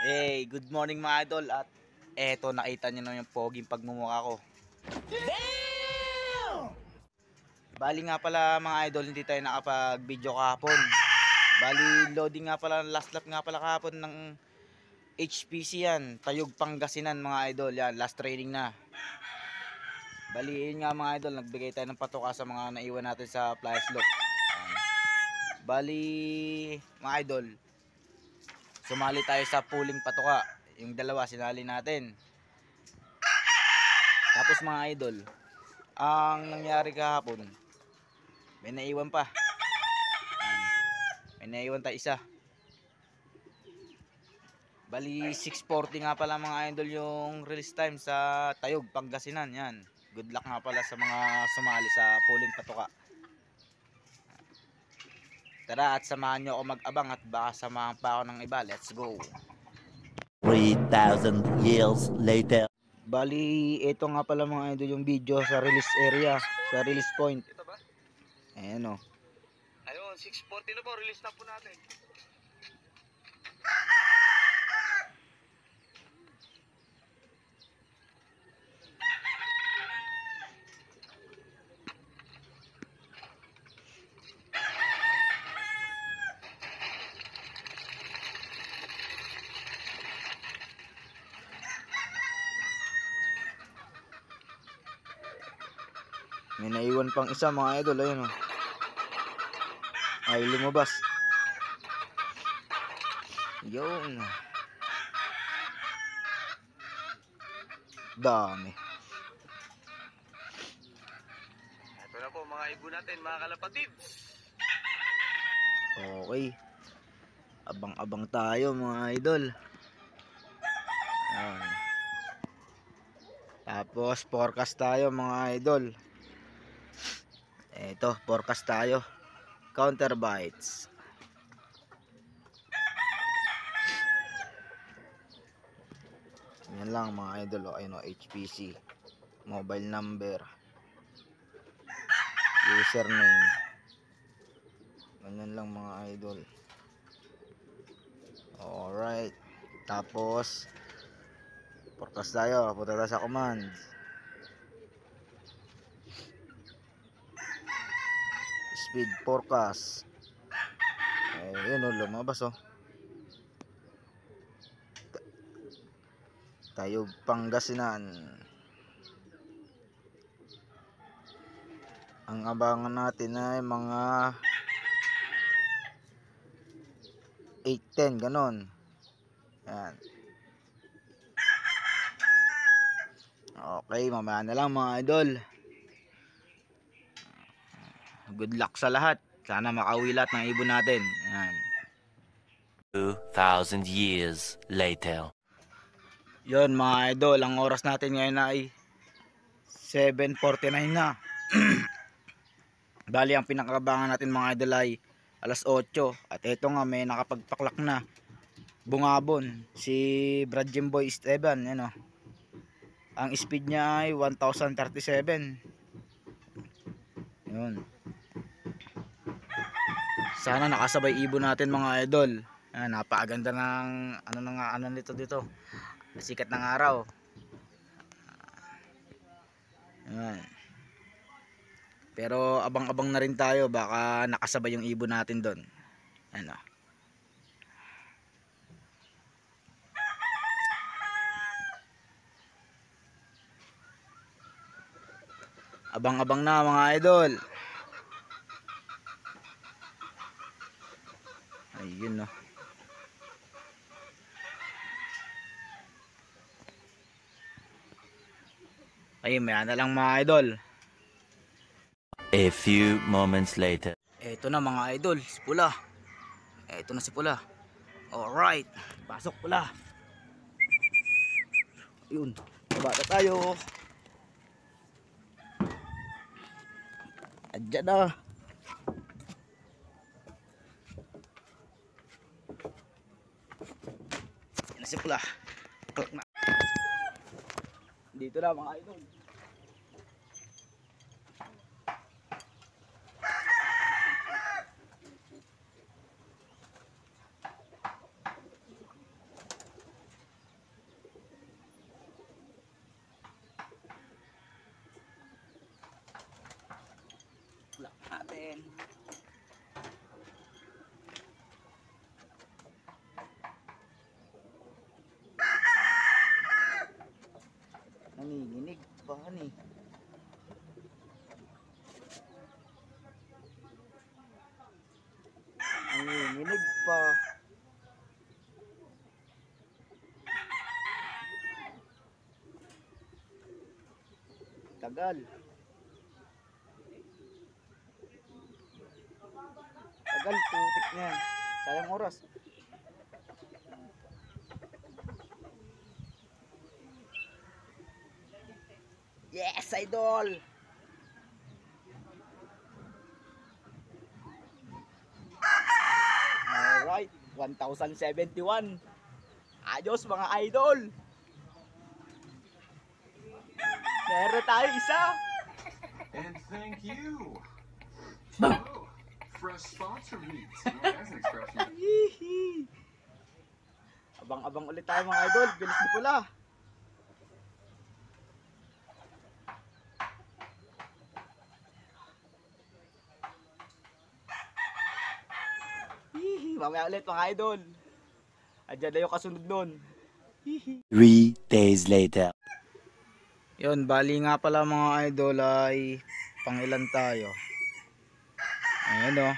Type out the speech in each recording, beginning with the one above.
Hey, good morning mga idol. At eto, nakita niyo na yung poging pagmumukha ko. Damn! Bali nga pala mga idol, hindi tayo nakapag-video kahapon. Bali loading nga pala, last lap nga pala kahapon ng HPC yan, Tayog Pangasinan mga idol. Yan, last training na. Bali yun nga mga idol, nagbigay tayo ng patoka sa mga naiwan natin sa fly slope. Bali mga idol, sumali tayo sa pooling patoka. Yung dalawa sinali natin. Tapos mga idol, ang nangyari kahapon, may naiwan pa. May naiwan tayo isa. Bali 6:40 nga pala mga idol yung release time sa Tayog Pangasinan. Yan, good luck nga pala sa mga sumali sa pooling patoka. Tara at samahan nyo ako mag-abang at baka samahan pa ako ng iba. Let's go. 3,000 years later. Bali, ito nga pala mga idol yung video sa release area, sa release point. Ito ba? Ayan o. Ayun, 6:40 na po, release na po natin. May naiwan pang isa mga idol. Ayun o. Ay, lumabas. Yun. Dami. Ito na po mga ibon natin, mga kalapatids. Okay. Abang-abang tayo mga idol. Ayan. Tapos forecast tayo mga idol. Ito, forecast tayo. Counter bites. Yan lang mga idol. Ayun o, HPC. Mobile number. Username. Ganyan lang mga idol. Alright. Tapos forecast tayo. Punta tayo sa command. Speed forecast. Ayun o, lumabas o. Tayog Pangasinan. Ang abangan natin ay mga 8:10 ganon. Yan. Okay, mamaya na lang mga idol. Good luck sa lahat. Sana makauwi lahat ng ibon natin. Yan. 2,000 years later. Yun mga idol, ang oras natin ngayon ay 7:49 na. Bali ang pinakabangan natin mga idol ay alas 8. At eto nga, may nakapagpaklak na bungabon si Brad Jimboy Esteban. Yan o. Ang speed niya ay 1037. Yun. Sana nakasabay ibon natin mga idol. Napakaganda ng ano nito dito. Sikat ng araw. Ayan. Pero abang-abang na rin tayo, baka nakasabay yung ibon natin doon. Ano? Abang-abang na mga idol. Ayun no. Ay, maya na lang mga idol. A few moments later. Eto na mga idol, si Pula. Eto na si Pula. Alright, pasok Pula. Ayun, baba tayo. Adyan na. Yan na si Pula. Klak na. Dito na mga idol. Nanginig pa. Tagal. Tagal, putik na yan. Sayang oras. Yes, idol! Alright, 1071. Ayos mga idol! Meron tayo isa! And thank you. Oh, fresh sponsor meat. Oh, that's an expression. Hihi. Abang-abang ulit tayo mga idol. Bilis na pula. Hihi. Mamaya ulit mga idol. Adyan na yung kasunod nun. 3 days later. Yun, bali nga pala mga idol ay pangilan tayo. Ayan o.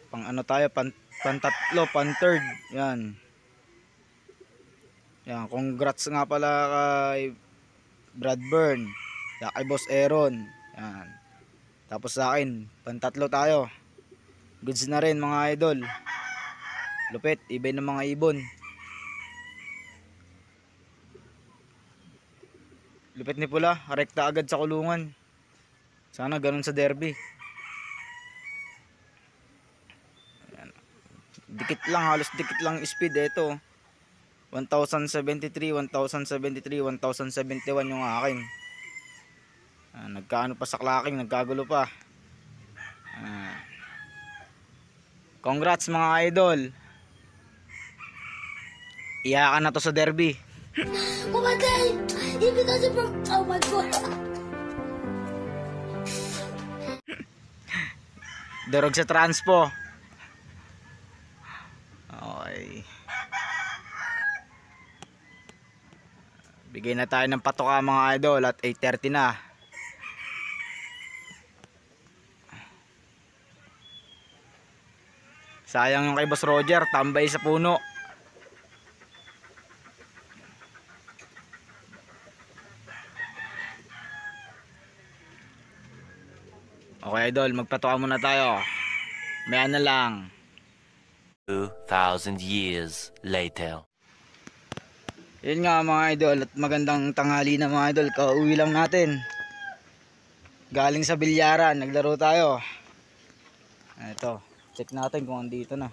Pang ano tayo, pantatlo, pan-third. Yan. Yan, congrats nga pala kay Brad Byrne, kay Boss Aaron. Yan. Tapos sa akin, pantatlo tayo. Goods na rin mga idol. Lupit, ibay ng mga ibon. Lupit ni pula, rekta agad sa kulungan. Sana ganun sa derby. Ayan. Dikit lang, halos dikit lang speed. Ito 1073, 1073, 1071 yung akin. Nagkaano pa sa clacking, nagkagulo pa. Congrats mga idol. Iyakan na to sa derby. Oh my god! Even though it's from... Oh my god! Durog sa transpo. Okay. Bigay na tayo ng patoka mga idol at 8:30 na. Sayang yung kay Boss Roger, tambay sa puno. Okay idol, magpatoka muna tayo. May ano lang. 2,000 years later. Yun nga mga idol, at magandang tanghali na mga idol. Kauwi lang natin. Galing sa bilyaran, naglaro tayo. Ito, check natin kung andito na.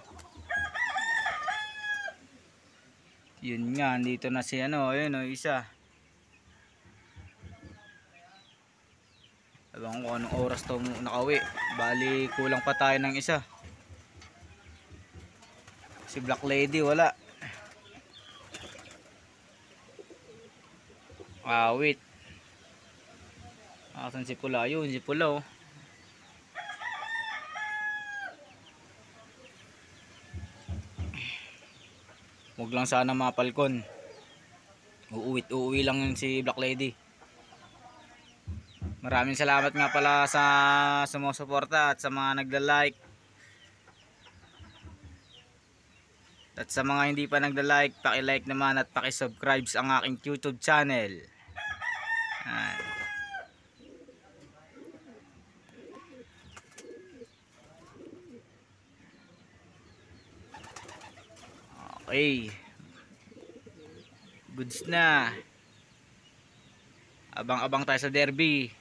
Yun nga, andito na si ano, ayun o, isa. Alam ko kung anong oras to nakauwi. Bali, kulang pa tayo ng isa. Si Black Lady, wala. Wait. Asan si Pula? Ayun, si Pula oh. Huwag lang sana mapalkon. Uuwi lang yun si Black Lady. Maraming salamat nga pala sa sumusuporta at sa mga nagla-like. At sa mga hindi pa nagla-like, paki-like naman at paki-subscribe ang aking YouTube channel. Okay. Goods na. Abang-abang tayo sa derby.